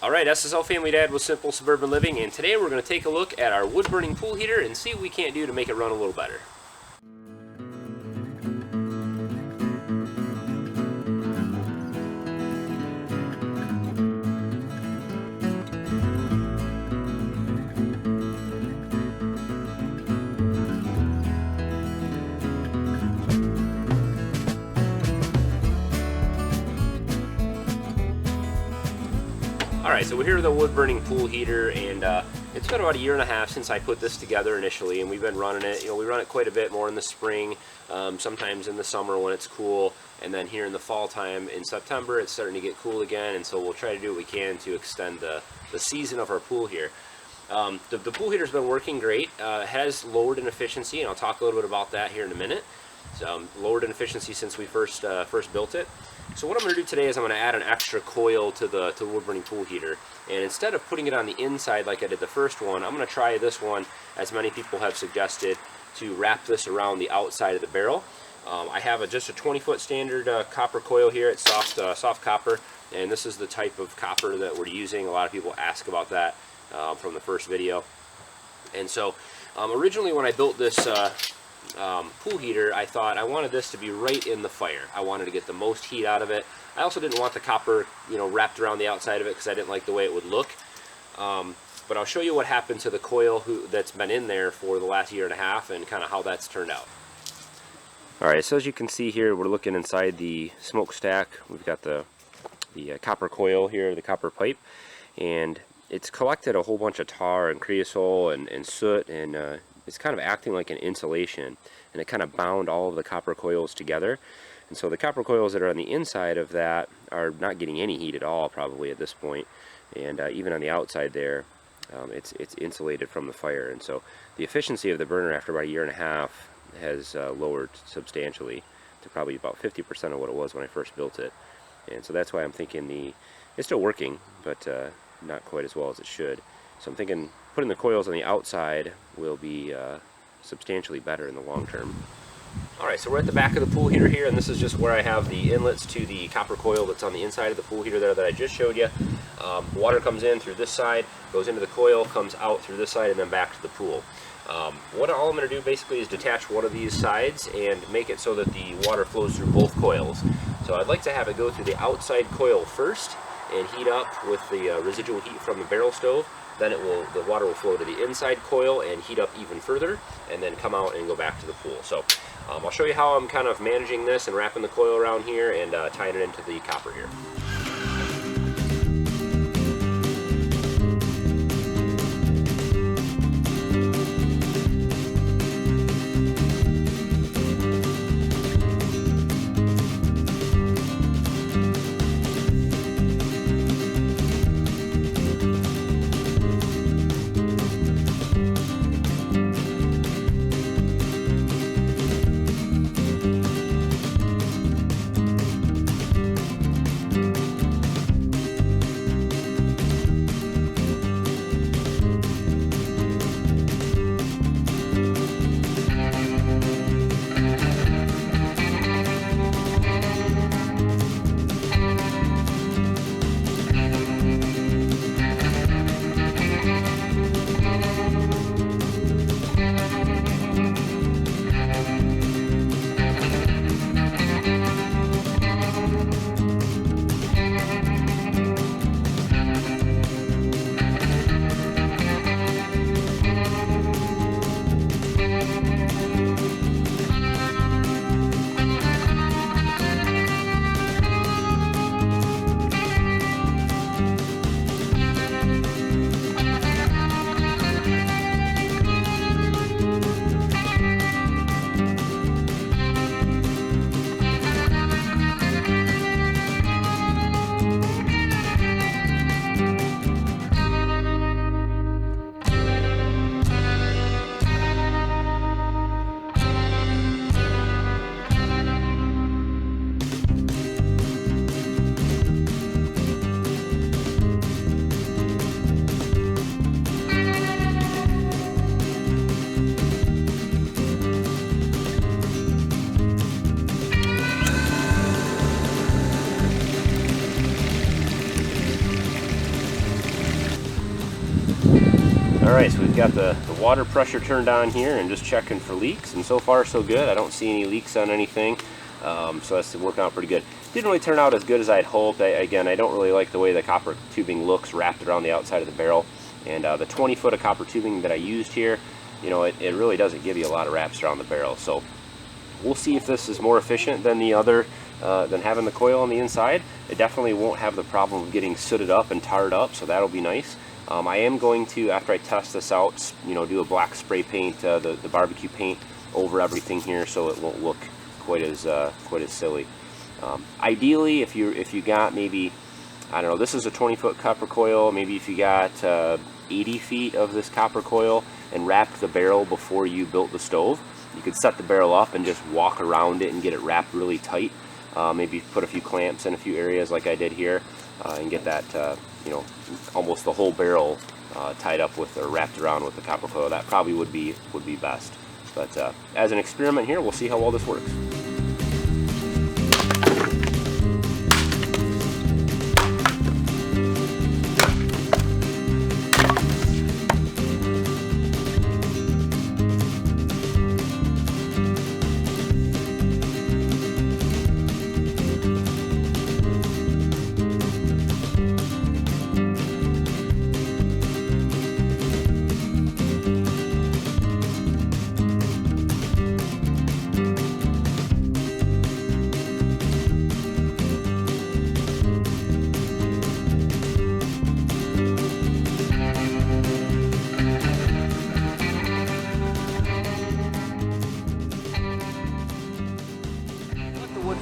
Alright, SSL Family Dad with Simple Suburban Living, and today we're going to take a look at our wood burning pool heater and see what we can't do to make it run a little better. Alright, so we're here with a wood burning pool heater, and it's been about a year and a half since I put this together initially, and we've been running it. We run it quite a bit more in the spring, sometimes in the summer when it's cool, and then here in the fall time in September it's starting to get cool again, and so we'll try to do what we can to extend the season of our pool here. The pool heater's been working great. It has lowered in efficiency, and I'll talk a little bit about that here in a minute. So lowered in efficiency since we first built it. So what I'm going to do today is I'm going to add an extra coil to the wood burning pool heater, and instead of putting it on the inside like I did the first one, I'm going to try this one, as many people have suggested, to wrap this around the outside of the barrel. I have just a 20-foot standard copper coil here. It's soft copper, and this is the type of copper that we're using. A lot of people ask about that from the first video. And so originally when I built this pool heater, I thought I wanted this to be right in the fire. I wanted to get the most heat out of it. I also didn't want the copper, wrapped around the outside of it because I didn't like the way it would look. But I'll show you what happened to the coil that's been in there for the last year and a half and kind of how that's turned out. Alright, so as you can see here, we're looking inside the smokestack. We've got the copper coil here, the copper pipe, and it's collected a whole bunch of tar and creosote and soot, and it's kind of acting like an insulation, and it kind of bound all of the copper coils together. And so the copper coils that are on the inside of that are not getting any heat at all probably at this point, and even on the outside there, it's insulated from the fire. And so the efficiency of the burner after about a year and a half has lowered substantially to probably about 50% of what it was when I first built it. And so that's why I'm thinking it's still working, but not quite as well as it should. So I'm thinking putting the coils on the outside will be substantially better in the long term. Alright, so we're at the back of the pool heater here, and this is just where I have the inlets to the copper coil that's on the inside of the pool heater there that I just showed you. Water comes in through this side, goes into the coil, comes out through this side, and then back to the pool. All I'm going to do basically is detach one of these sides and make it so that the water flows through both coils. So I'd like to have it go through the outside coil first and heat up with the residual heat from the barrel stove. Then the water will flow to the inside coil and heat up even further, and then come out and go back to the pool. So I'll show you how I'm kind of managing this and wrapping the coil around here and tying it into the copper here. Alright, so we've got the water pressure turned on here and just checking for leaks, and so far so good. I don't see any leaks on anything, so that's working out pretty good. Didn't really turn out as good as I'd hoped. Again, I don't really like the way the copper tubing looks wrapped around the outside of the barrel, and the 20 foot of copper tubing that I used here, you know, it really doesn't give you a lot of wraps around the barrel. So we'll see if this is more efficient than the other, than having the coil on the inside. It definitely won't have the problem of getting sooted up and tarred up, so that'll be nice. I am going to, after I test this out, you know, do a black spray paint, the barbecue paint over everything here, so it won't look quite as silly. Ideally, if you got maybe, I don't know, this is a 20 foot copper coil. Maybe if you got 80 feet of this copper coil and wrapped the barrel before you built the stove, you could set the barrel up and just walk around it and get it wrapped really tight. Maybe put a few clamps in a few areas like I did here, and get that, you know, almost the whole barrel tied up with or wrapped around with the copper coil. That probably would be best. But as an experiment here, we'll see how well this works.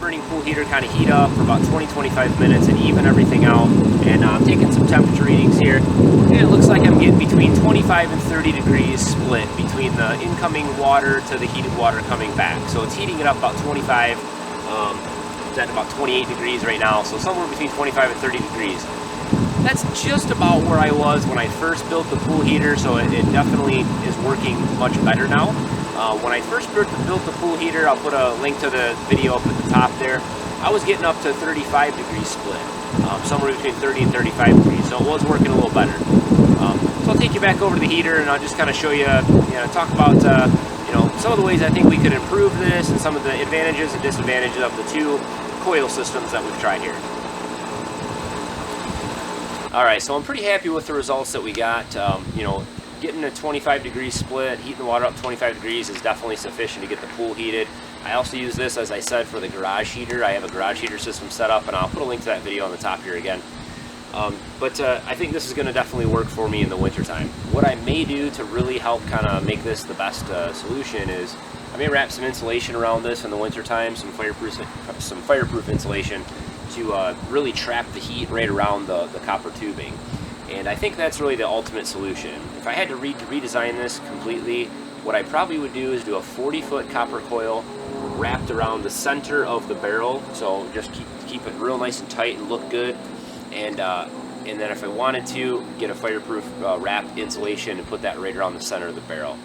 Burning pool heater kind of heat up for about 20-25 minutes and even everything out, and I'm taking some temperature readings here, and it looks like I'm getting between 25 and 30 degrees split between the incoming water to the heated water coming back. So it's heating it up about 25, it's at about 28 degrees right now, so somewhere between 25 and 30 degrees. That's just about where I was when I first built the pool heater, so it definitely is working much better now. When I first built the pool heater, I'll put a link to the video up at the top there, I was getting up to 35 degrees split, somewhere between 30 and 35 degrees, so it was working a little better. So I'll take you back over to the heater and I'll just kind of show you, talk about you know, some of the ways I think we could improve this and some of the advantages and disadvantages of the two coil systems that we've tried here. Alright, so I'm pretty happy with the results that we got. You know, getting a 25 degree split, heating the water up 25 degrees is definitely sufficient to get the pool heated. I also use this, as I said, for the garage heater. I have a garage heater system set up, and I'll put a link to that video on the top here again. But I think this is going to definitely work for me in the wintertime. What I may do to really help kind of make this the best solution is I may wrap some insulation around this in the wintertime, some fireproof insulation to really trap the heat right around the copper tubing. And I think that's really the ultimate solution. If I had to redesign this completely, what I probably would do is do a 40-foot copper coil wrapped around the center of the barrel, so just keep it real nice and tight and look good. And then if I wanted to, get a fireproof wrap insulation and put that right around the center of the barrel.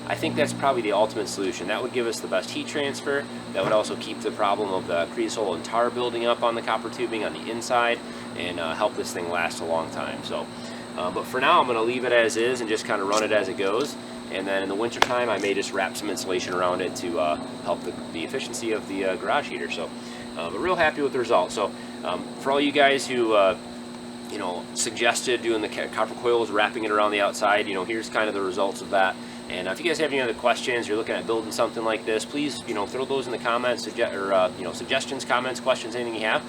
I think that's probably the ultimate solution. That would give us the best heat transfer. That would also keep the problem of the creosote and tar building up on the copper tubing on the inside and help this thing last a long time. So, but for now, I'm going to leave it as is and just kind of run it as it goes. And then in the wintertime, I may just wrap some insulation around it to help the efficiency of the garage heater. So, but real happy with the results. So, for all you guys who you know, suggested doing the copper coils, wrapping it around the outside, you know, here's kind of the results of that. And if you guys have any other questions, you're looking at building something like this, please, you know, throw those in the comments, you know, suggestions, comments, questions, anything you have.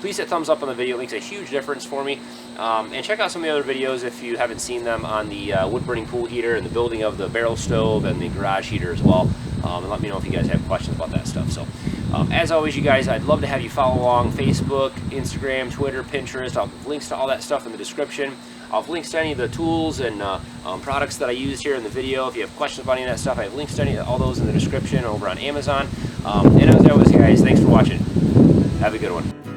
Please hit thumbs up on the video. It makes a huge difference for me. And check out some of the other videos if you haven't seen them on the wood burning pool heater and the building of the barrel stove and the garage heater as well. And let me know if you guys have questions about that stuff. So, as always, you guys, I'd love to have you follow along Facebook, Instagram, Twitter, Pinterest. I'll have links to all that stuff in the description. I'll have links to any of the tools and products that I used here in the video. If you have questions about any of that stuff, I have links to all those in the description over on Amazon. And as always, guys, thanks for watching. Have a good one.